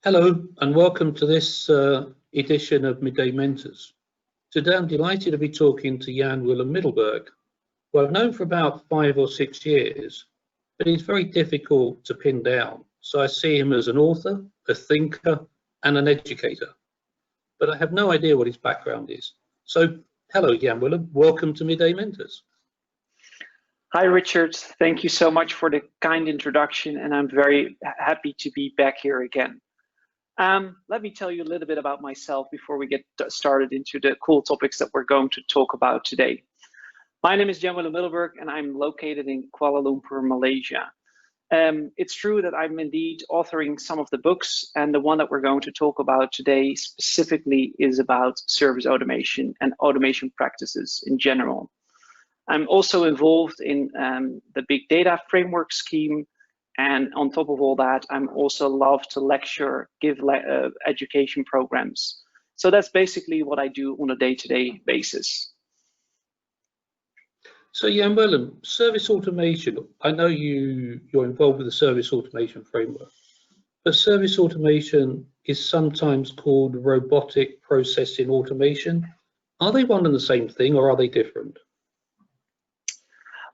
Hello and welcome to this edition of Midday Mentors. Today I'm delighted to be talking to Jan-Willem Middelburg, who I've known for about 5 or 6 years, but he's very difficult to pin down. So I see him as an author, a thinker and an educator, but I have no idea what his background is. So hello Jan-Willem, welcome to Midday Mentors. Hi Richard, thank you so much for the kind introduction, and I'm very happy to be back here again. Let me tell you a little bit about myself before we get started into the cool topics that we're going to talk about today. My name is Jan-Willem Middelburg and I'm located in Kuala Lumpur, Malaysia. It's true that I'm indeed authoring some of the books, and the one that we're going to talk about today specifically is about service automation and automation practices in general. I'm also involved in the big data framework scheme. And on top of all that, I'm also love to lecture, give education programs. So that's basically what I do on a day-to-day basis. So Jan-Willem, service automation, I know you're involved with the service automation framework, but service automation is sometimes called robotic processing automation. Are they one and the same thing, or are they different?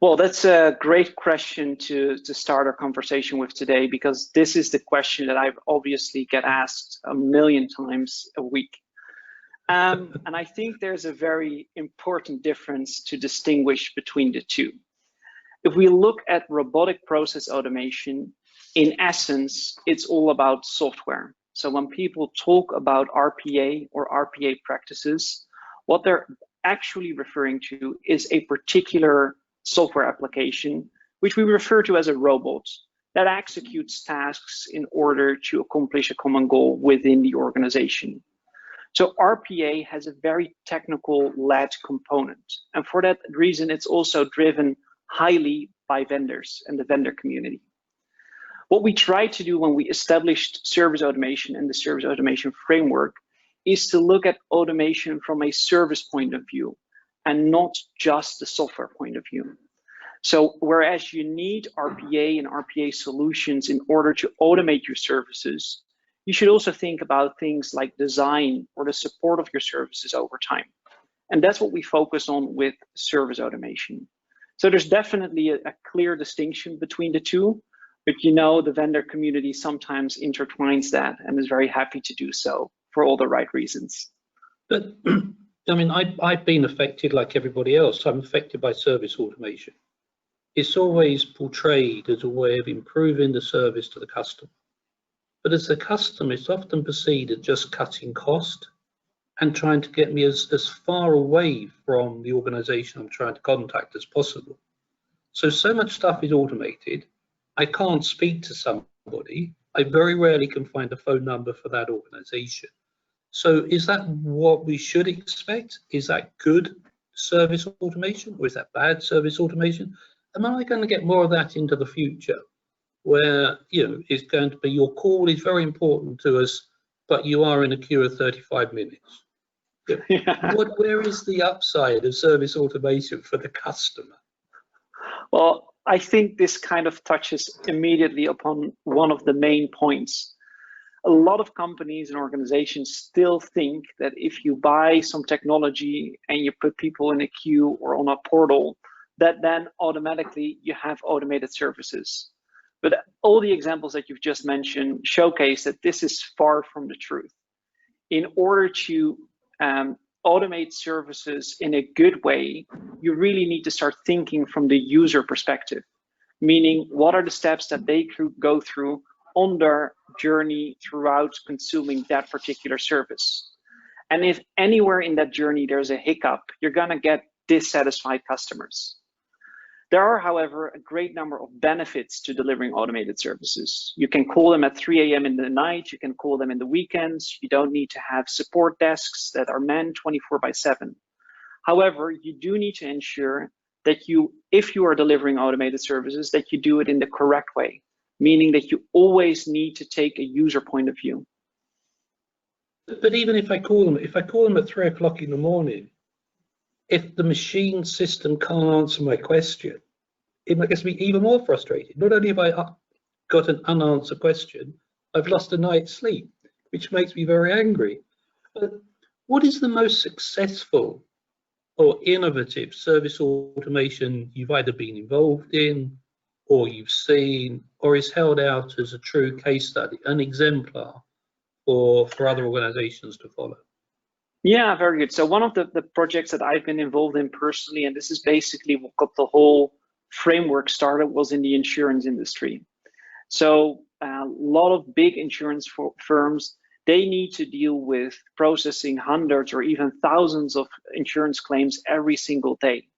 Well, that's a great question to start our conversation with today, because this is the question that I've obviously get asked a million times a week. And I think there's a very important difference to distinguish between the two. If we look at robotic process automation, in essence, it's all about software. So when people talk about RPA or RPA practices, what they're actually referring to is a particular software application, which we refer to as a robot, that executes tasks in order to accomplish a common goal within the organization. So RPA has a very technical-led component, and for that reason, it's also driven highly by vendors and the vendor community. What we tried to do when we established service automation and the service automation framework is to look at automation from a service point of view, and not just the software point of view. So whereas you need RPA and RPA solutions in order to automate your services, you should also think about things like design or the support of your services over time. And that's what we focus on with service automation. So there's definitely a clear distinction between the two, but you know, the vendor community sometimes intertwines that and is very happy to do so for all the right reasons. But I mean, I've been affected like everybody else. I'm affected by service automation. It's always portrayed as a way of improving the service to the customer. But as a customer, it's often perceived as just cutting cost and trying to get me as far away from the organization I'm trying to contact as possible. So much stuff is automated. I can't speak to somebody. I very rarely can find a phone number for that organization. So is that what we should expect? Is that good service automation, or is that bad service automation? Am I going to get more of that into the future, where, you know, it's going to be your call is very important to us, but you are in a queue of 35 minutes? Yeah. Where is the upside of service automation for the customer? Well, I think this kind of touches immediately upon one of the main points. A lot of companies and organizations still think that if you buy some technology and you put people in a queue or on a portal, that then automatically you have automated services. But all the examples that you've just mentioned showcase that this is far from the truth. In order to automate services in a good way, you really need to start thinking from the user perspective, meaning what are the steps that they go through on their journey throughout consuming that particular service. And if anywhere in that journey there's a hiccup, you're gonna get dissatisfied customers. There are, however, a great number of benefits to delivering automated services. You can call them at 3 a.m. in the night, you can call them in the weekends, you don't need to have support desks that are manned 24/7. However, you do need to ensure that if you are delivering automated services, that you do it in the correct way, meaning that you always need to take a user point of view. But even if I call them at 3 o'clock in the morning, if the machine system can't answer my question, it makes me even more frustrated. Not only have I got an unanswered question, I've lost a night's sleep. which makes me very angry. But what is the most successful or innovative service automation you've either been involved in, or you've seen, or is held out as a true case study, an exemplar for other organizations to follow? Yeah, very good. So one of the projects that I've been involved in personally, and this is basically what got the whole framework started, was in the insurance industry. So a lot of big insurance firms, they need to deal with processing hundreds or even thousands of insurance claims every single day.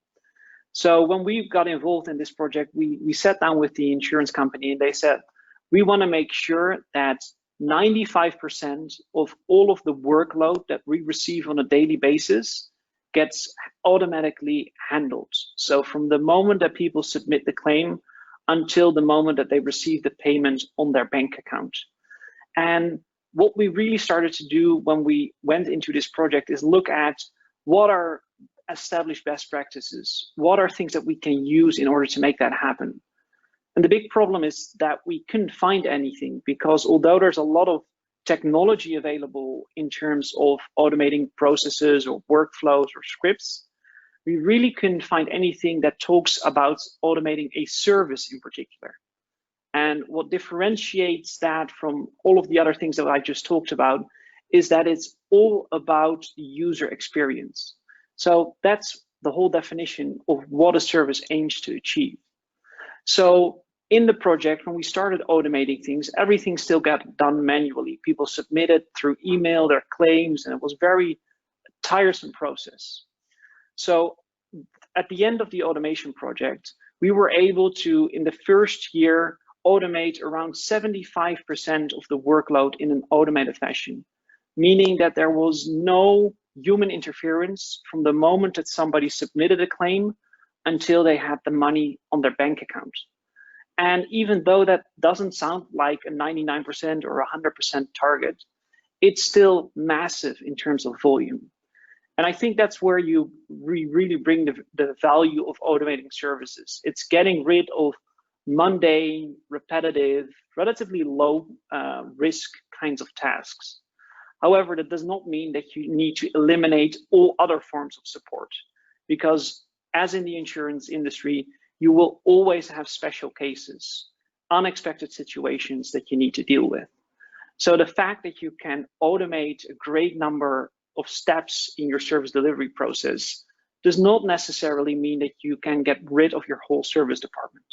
So when we got involved in this project, we sat down with the insurance company and they said, we want to make sure that 95% of all of the workload that we receive on a daily basis gets automatically handled. So from the moment that people submit the claim until the moment that they receive the payment on their bank account. And what we really started to do when we went into this project is look at what are established best practices, what are things that we can use in order to make that happen. And the big problem is that we couldn't find anything, because although there's a lot of technology available in terms of automating processes or workflows or scripts, we really couldn't find anything that talks about automating a service in particular. And what differentiates that from all of the other things that I just talked about is that it's all about the user experience. So that's the whole definition of what a service aims to achieve. So in the project, when we started automating things, everything still got done manually. People submitted through email their claims, and it was a very tiresome process. So at the end of the automation project, we were able to, in the first year, automate around 75% of the workload in an automated fashion, meaning that there was no human interference from the moment that somebody submitted a claim until they had the money on their bank account. And even though that doesn't sound like a 99% or 100% target, it's still massive in terms of volume. And I think that's where you really bring the value of automating services. It's getting rid of mundane, repetitive, relatively low risk kinds of tasks. However, that does not mean that you need to eliminate all other forms of support, because as in the insurance industry, you will always have special cases, unexpected situations that you need to deal with. So the fact that you can automate a great number of steps in your service delivery process does not necessarily mean that you can get rid of your whole service department.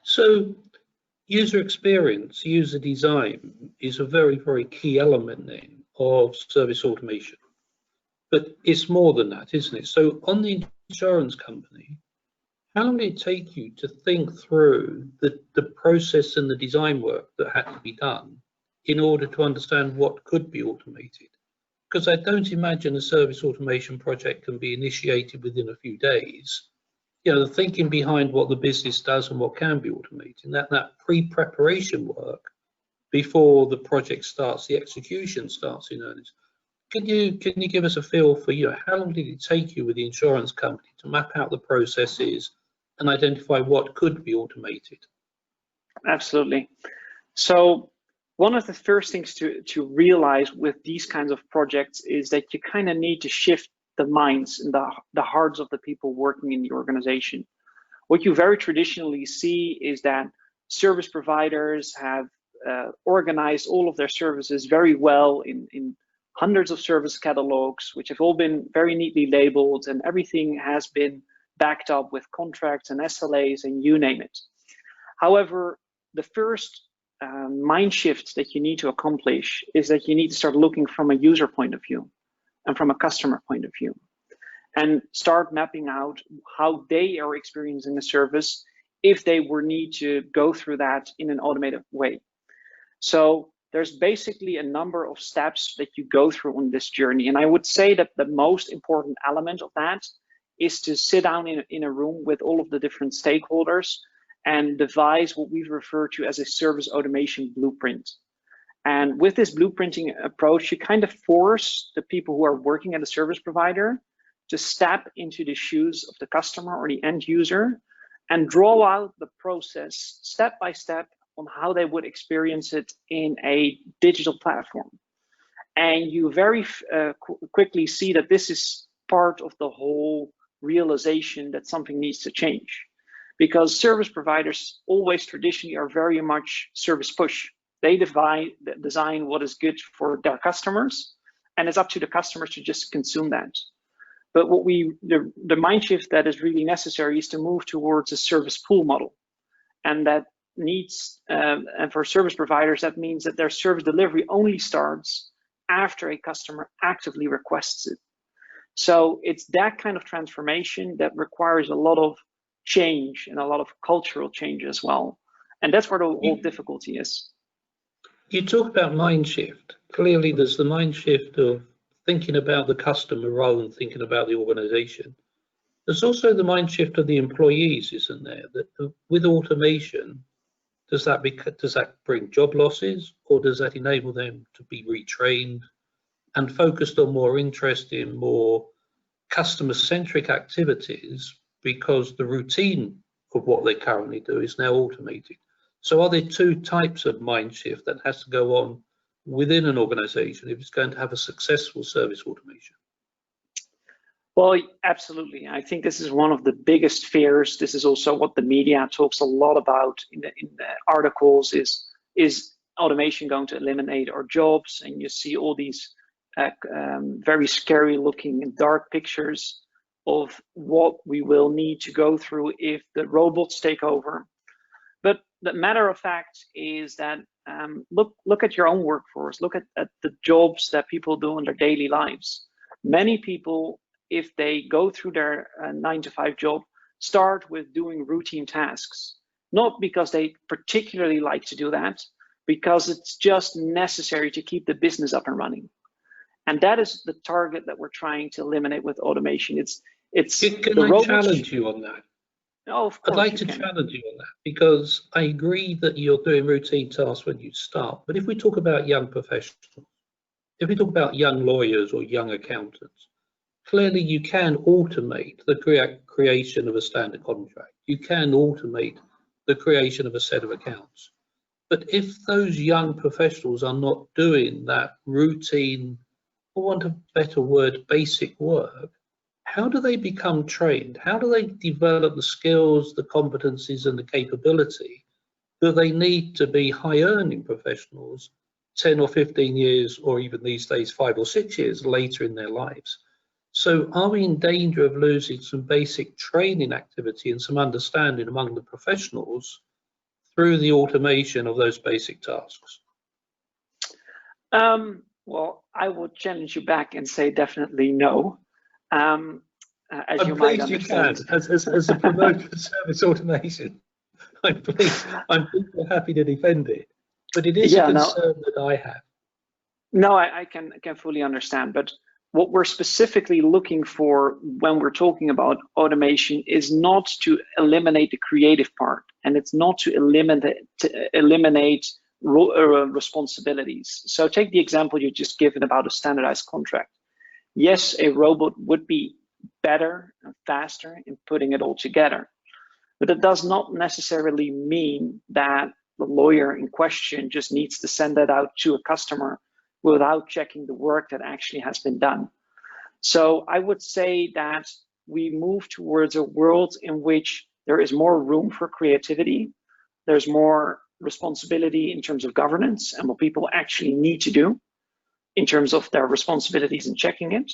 So user experience, user design is a very, very key element then of service automation. But it's more than that, isn't it? So on the insurance company, how long did it take you to think through the process and the design work that had to be done in order to understand what could be automated? Because I don't imagine a service automation project can be initiated within a few days. You know, the thinking behind what the business does and what can be automated, that pre-preparation work before the project starts, the execution starts in earnest. Can you give us a feel for, you know, how long did it take you with the insurance company to map out the processes and identify what could be automated? Absolutely. So one of the first things to realize with these kinds of projects is that you kind of need to shift the minds and the hearts of the people working in the organization. What you very traditionally see is that service providers have organized all of their services very well in hundreds of service catalogs, which have all been very neatly labeled, and everything has been backed up with contracts and SLAs and you name it. However, the first mind shift that you need to accomplish is that you need to start looking from a user point of view and from a customer point of view, and start mapping out how they are experiencing the service if they were need to go through that in an automated way. So there's basically a number of steps that you go through on this journey. And I would say that the most important element of that is to sit down in a room with all of the different stakeholders and devise what we've referred to as a service automation blueprint. And with this blueprinting approach, you kind of force the people who are working at a service provider to step into the shoes of the customer or the end user and draw out the process step by step on how they would experience it in a digital platform. And you very quickly see that this is part of the whole realization that something needs to change, because service providers always traditionally are very much service push. They design what is good for their customers, and it's up to the customers to just consume that. But what the mind shift that is really necessary is to move towards a service pool model, and that needs, and for service providers, that means that their service delivery only starts after a customer actively requests it. So it's that kind of transformation that requires a lot of change and a lot of cultural change as well. And that's where the whole difficulty is. You talk about mind shift. Clearly, there's the mind shift of thinking about the customer rather than thinking about the organization. There's also the mind shift of the employees, isn't there? That with automation, does that bring job losses, or does that enable them to be retrained and focused on more interesting, more customer-centric activities, because the routine of what they currently do is now automated? So are there two types of mind shift that has to go on within an organization if it's going to have a successful service automation? Well, absolutely. I think this is one of the biggest fears. This is also what the media talks a lot about in the articles, is automation going to eliminate our jobs? And you see all these very scary looking and dark pictures of what we will need to go through if the robots take over. But the matter of fact is that look at your own workforce, look at the jobs that people do in their daily lives. Many people, if they go through their 9-to-5 job, start with doing routine tasks, not because they particularly like to do that, because it's just necessary to keep the business up and running. And that is the target that we're trying to eliminate with automation. Can I challenge you on that? Oh, of course. I'd like to challenge you on that, because I agree that you're doing routine tasks when you start. But if we talk about young professionals, if we talk about young lawyers or young accountants, clearly you can automate the creation of a standard contract. You can automate the creation of a set of accounts. But if those young professionals are not doing that routine, for want of a better word, basic work, how do they become trained? How do they develop the skills, the competencies, and the capability that they need to be high-earning professionals 10 or 15 years, or even these days 5 or 6 years later in their lives? So are we in danger of losing some basic training activity and some understanding among the professionals through the automation of those basic tasks? Well, I would challenge you back and say definitely no. As you might understand, as a promoter of service automation, I'm happy to defend it, but it is a concern that I have. No, I can fully understand, but what we're specifically looking for when we're talking about automation is not to eliminate the creative part, and it's not to eliminate responsibilities. So take the example you just given about a standardized contract. Yes, a robot would be better and faster in putting it all together, but it does not necessarily mean that the lawyer in question just needs to send that out to a customer without checking the work that actually has been done. So I would say that we move towards a world in which there is more room for creativity, there's more responsibility in terms of governance and what people actually need to do in terms of their responsibilities in checking it,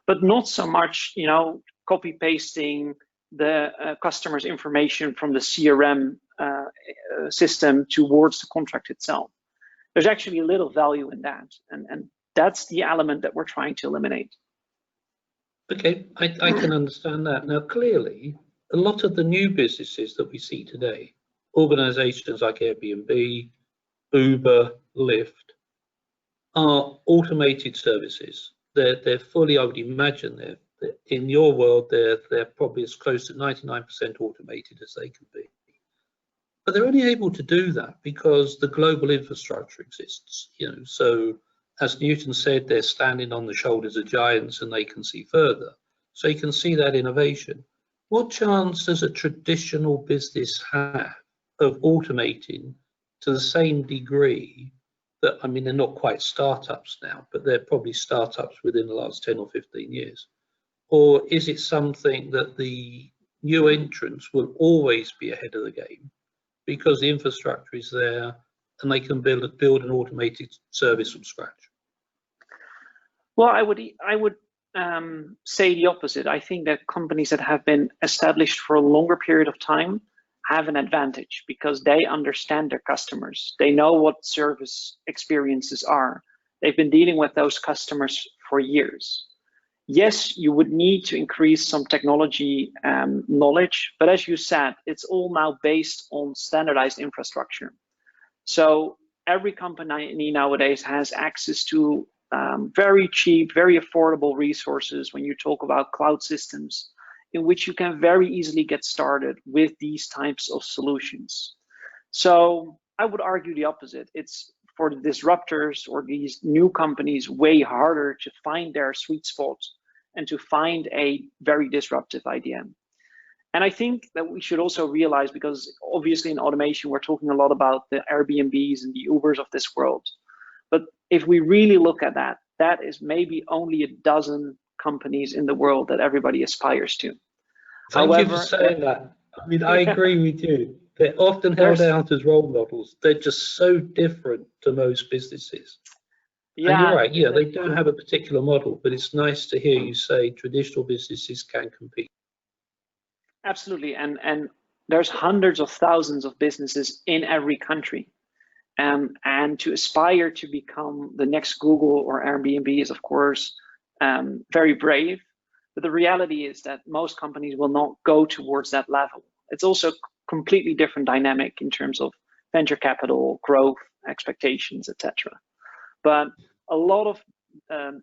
but not so much, copy pasting the customer's information from the CRM system towards the contract itself. There's actually little value in that, and that's the element that we're trying to eliminate. Okay, I can understand that. Now, clearly, a lot of the new businesses that we see today, organizations like Airbnb, Uber, Lyft, are automated services. They're fully, I would imagine, they're in your world, they're probably as close to 99% automated as they can be. But they're only able to do that because the global infrastructure exists. So as Newton said, they're standing on the shoulders of giants and they can see further. So you can see that innovation. What chance does a traditional business have of automating to the same degree that, I mean, they're not quite startups now, but they're probably startups within the last 10 or 15 years? Or is it something that the new entrants will always be ahead of the game because the infrastructure is there and they can build an automated service from scratch? Well, I would say the opposite. I think that companies that have been established for a longer period of time have an advantage because they understand their customers. They know what service experiences are. They've been dealing with those customers for years. Yes, you would need to increase some technology knowledge, but as you said, it's all now based on standardized infrastructure. So every company nowadays has access to very cheap, very affordable resources when you talk about cloud systems, in which you can very easily get started with these types of solutions. So I would argue the opposite. It's for the disruptors or these new companies way harder to find their sweet spot and to find a very disruptive idea. And I think that we should also realize, because obviously in automation, we're talking a lot about the Airbnbs and the Ubers of this world. But if we really look at that, that is maybe only a dozen companies in the world that everybody aspires to. Thank you for saying that. I mean, I agree with you. They're often held out as role models. They're just so different to most businesses. Yeah, and you're right. Yeah, they do have a particular model, but it's nice to hear you say traditional businesses can compete. Absolutely, and there's hundreds of thousands of businesses in every country. And to aspire to become the next Google or Airbnb is, of course, very brave. But the reality is that most companies will not go towards that level. It's also a completely different dynamic in terms of venture capital, growth, expectations, etc. But a lot of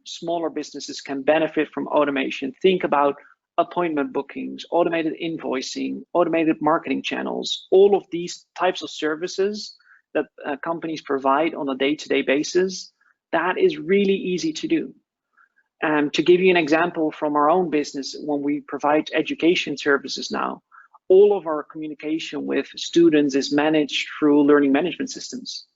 smaller businesses can benefit from automation. Think about appointment bookings, automated invoicing, automated marketing channels, all of these types of services that companies provide on a day-to-day basis. That is really easy to do. To give you an example from our own business, when we provide education services now, all of our communication with students is managed through learning management systems.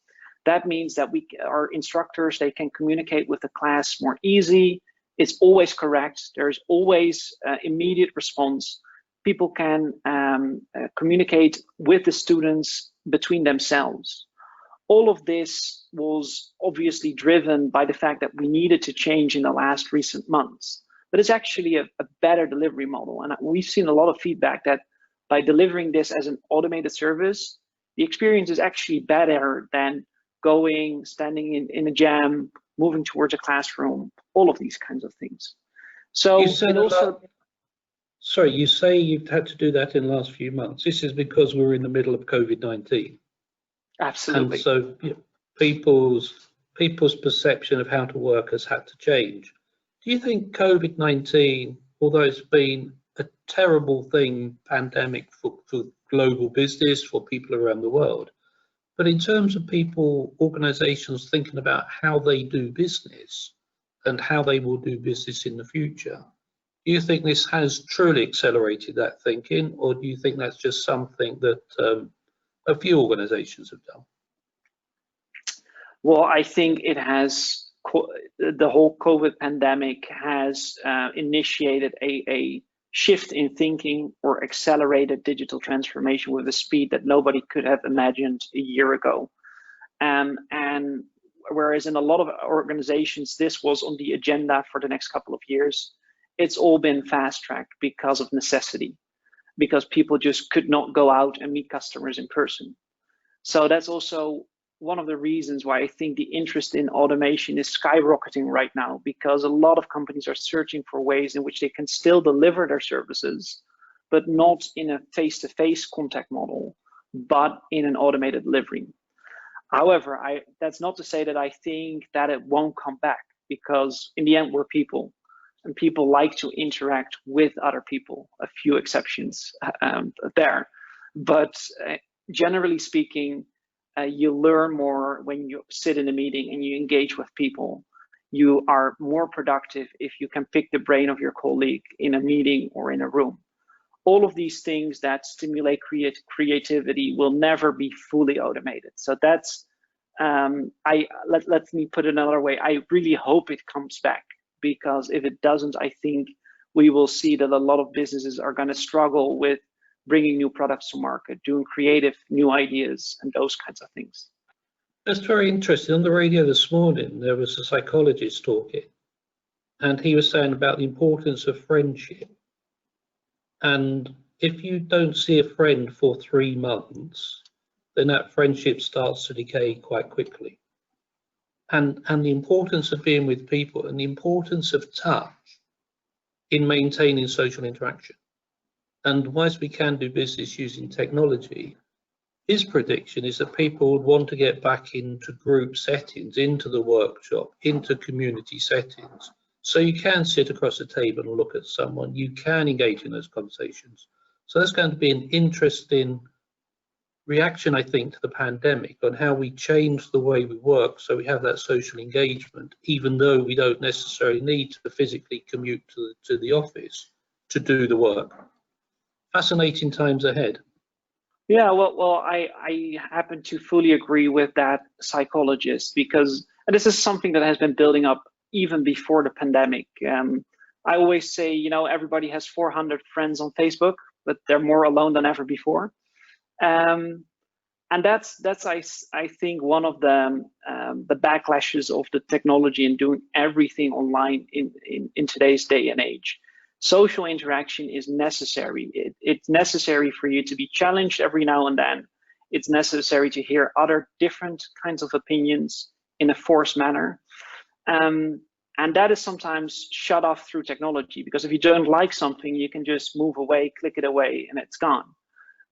That means that our instructors, they can communicate with the class more easy. It's always correct. There's always immediate response. People can communicate with the students between themselves. All of this was obviously driven by the fact that we needed to change in the last recent months. But it's actually a better delivery model. And we've seen a lot of feedback that by delivering this as an automated service, the experience is actually better than standing in a jam, moving towards a classroom, all of these kinds of things. So it also... Sorry, you say you've had to do that in the last few months. This is because we're in the middle of COVID-19. Absolutely. And so people's perception of how to work has had to change. Do you think COVID-19, although it's been a terrible thing, pandemic for global business, for people around the world, but in terms of people, organizations thinking about how they do business and how they will do business in the future, do you think this has truly accelerated that thinking, or do you think that's just something that a few organizations have done? Well, I think it has, the whole COVID pandemic has initiated a shift in thinking or accelerated digital transformation with a speed that nobody could have imagined a year ago. And whereas in a lot of organizations, this was on the agenda for the next couple of years, it's all been fast-tracked because of necessity, because people just could not go out and meet customers in person. So that's also one of the reasons why I think the interest in automation is skyrocketing right now, because a lot of companies are searching for ways in which they can still deliver their services, but not in a face-to-face contact model, but in an automated delivery. However, that's not to say that I think that it won't come back, because in the end, we're people, and people like to interact with other people, a few exceptions there. But generally speaking, you learn more when you sit in a meeting and you engage with people. You are more productive if you can pick the brain of your colleague in a meeting or in a room. all of these things that stimulate creativity will never be fully automated. So that's, let me put it another way. I really hope it comes back, because if it doesn't, I think we will see that a lot of businesses are going to struggle with bringing new products to market, doing creative new ideas and those kinds of things. That's very interesting. On the radio this morning, there was a psychologist talking, and he was saying about the importance of friendship. And if you don't see a friend for 3 months, then that friendship starts to decay quite quickly. And the importance of being with people and the importance of touch in maintaining social interaction. And whilst we can do business using technology, his prediction is that people would want to get back into group settings, into the workshop, into community settings. So you can sit across the table and look at someone, you can engage in those conversations. So that's going to be an interesting reaction, I think, to the pandemic on how we change the way we work so we have that social engagement, even though we don't necessarily need to physically commute to the office to do the work. Fascinating times ahead. Yeah, well, I happen to fully agree with that psychologist, because, and this is something that has been building up even before the pandemic. I always say, you know, everybody has 400 friends on Facebook, but they're more alone than ever before. And that's I think one of the backlashes of the technology and doing everything online in today's day and age. Social interaction is necessary. It's necessary for you to be challenged every now and then. It's necessary to hear other different kinds of opinions in a forced manner. And that is sometimes shut off through technology, because if you don't like something, you can just move away, click it away, and it's gone.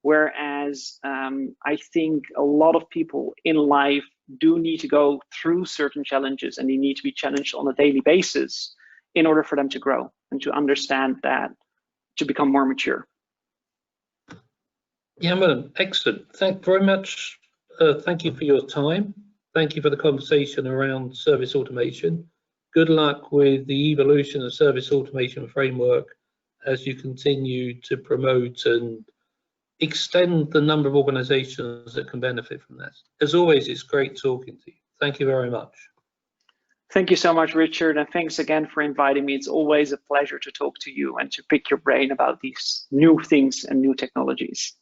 Whereas I think a lot of people in life do need to go through certain challenges, and they need to be challenged on a daily basis in order for them to grow and to understand that, to become more mature. Yeah, well, excellent. Thank you very much. Thank you for your time. Thank you for the conversation around service automation. Good luck with the evolution of service automation framework as you continue to promote and extend the number of organizations that can benefit from that. As always, it's great talking to you. Thank you very much. Thank you so much, Richard, and thanks again for inviting me. It's always a pleasure to talk to you and to pick your brain about these new things and new technologies.